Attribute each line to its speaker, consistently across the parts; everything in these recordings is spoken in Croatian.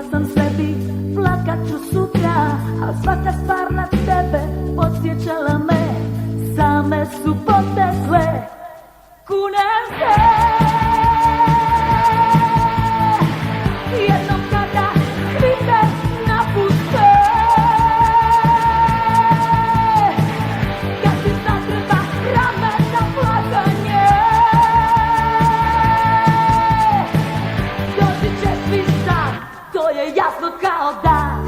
Speaker 1: Rekla sam sebi, plakat ću sutra, a svaka stvar na tebe podsjećala me. Same su potekle, kunem se. Jednom kada svi te napuste, kad ti zatreba rame na plakanje, doći ćeš svi sam, to je jasno kao dan.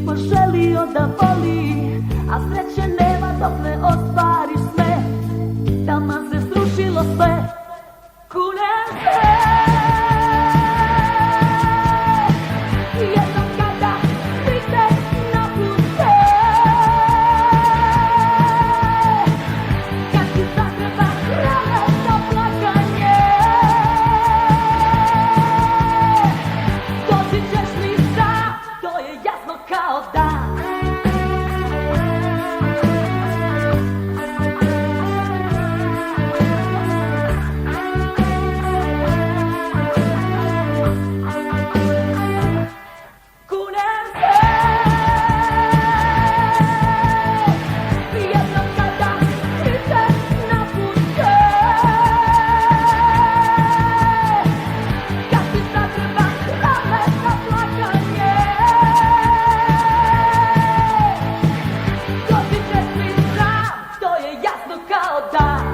Speaker 1: Poželio da voli, a sreće nema dok ne ostvariš sve. Taman se srušilo sve, kunem se. Jednom kada svi te napuste, kad ti zatreba rame za plakanje, doći ćeš mi sam, to je jasno kao dan. Kunem se. Jednom kada svi te napuste, kad ti zatreba rame za plakanje, doći ćeš mi sam, to je jasno kao dan.